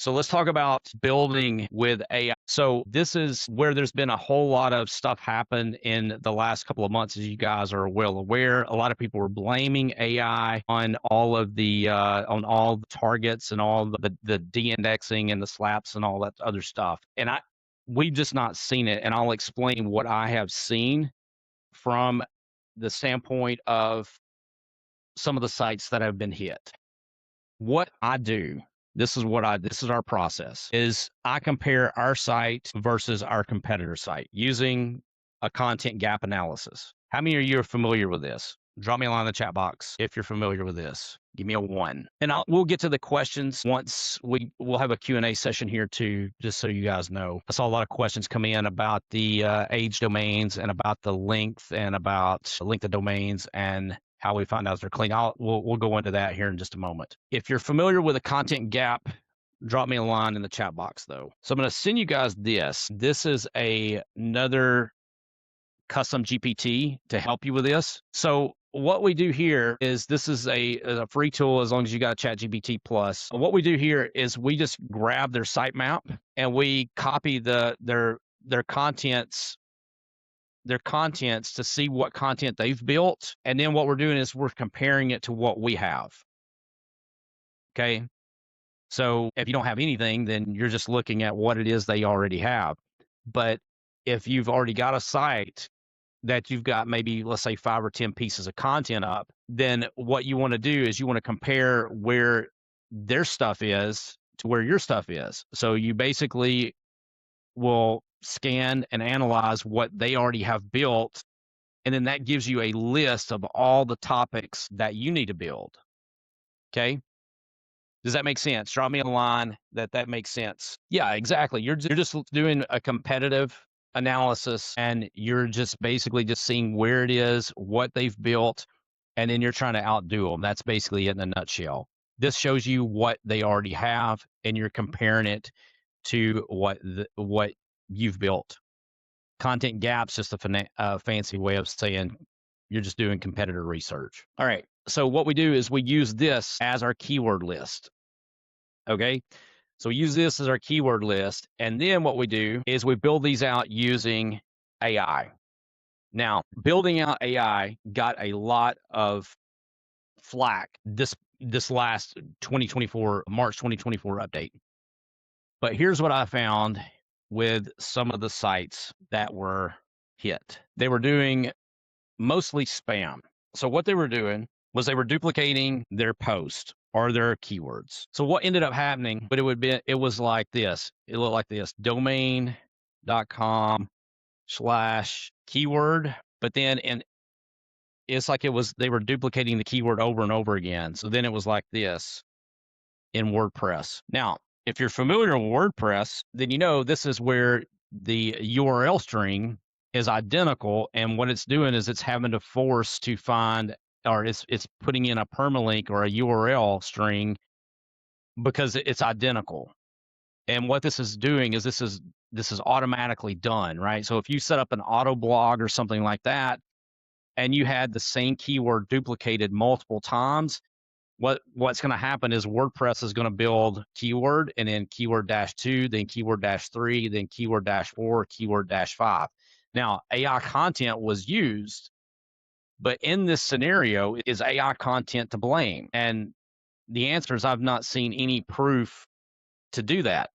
So let's talk about building with AI. So this is where there's been a whole lot of stuff happen in the last couple of months, as you guys are well aware. A lot of people were blaming AI on all of the on all the targets and all the de-indexing and the slaps and all that other stuff. And we've just not seen it. And I'll explain what I have seen from the standpoint of some of the sites that have been hit. What I do, this is our process, is I compare our site versus our competitor site using a content gap analysis. How many of you are familiar with this? Drop me a line in the chat box if you're familiar with this. Give me a 1. And we'll get to the questions once we'll have a Q&A session here too, just so you guys know. I saw a lot of questions come in about the age domains and about the length and about length of domains and how we find out if they're clean. We'll go into that here in just a moment. If you're familiar with a content gap, drop me a line in the chat box though. So I'm going to send you guys this. This is another custom GPT to help you with this. So what we do here is this is a free tool as long as you got a Chat GPT Plus. What we do here is we just grab their sitemap and we copy their contents to see what content they've built. And then what we're doing is we're comparing it to what we have. Okay. So if you don't have anything, then you're just looking at what it is they already have. But if you've already got a site that you've got maybe, let's say 5 or 10 pieces of content up, then what you want to do is you want to compare where their stuff is to where your stuff is. So you basically will scan and analyze what they already have built. And then that gives you a list of all the topics that you need to build. Okay. Does that make sense? Drop me a line that makes sense. Yeah, exactly. You're just doing a competitive analysis and you're just basically just seeing where it is, what they've built, and then you're trying to outdo them. That's basically it in a nutshell. This shows you what they already have and you're comparing it to what you've built. Content gaps, just a fancy way of saying you're just doing competitor research. All right. So what we do is we use this as our keyword list. Okay. So we use this as our keyword list. And then what we do is we build these out using AI. Now, building out AI got a lot of flack this last March 2024 update. But here's what I found with some of the sites that were hit. They were doing mostly spam. So what they were doing was they were duplicating their post or their keywords. So what ended up happening, but it was like this. It looked like this, domain.com/keyword, but then it's like they were duplicating the keyword over and over again. So then it was like this in WordPress. Now, if you're familiar with WordPress, then you know this is where the URL string is identical. And what it's doing is it's having to force to find, or it's putting in a permalink or a URL string because it's identical. And what this is doing is this is automatically done, right? So if you set up an auto blog or something like that, and you had the same keyword duplicated multiple times, what's going to happen is WordPress is going to build keyword and then keyword -2, then keyword -3, then keyword -4, keyword -5. Now, AI content was used, but in this scenario, is AI content to blame? And the answer is I've not seen any proof to do that.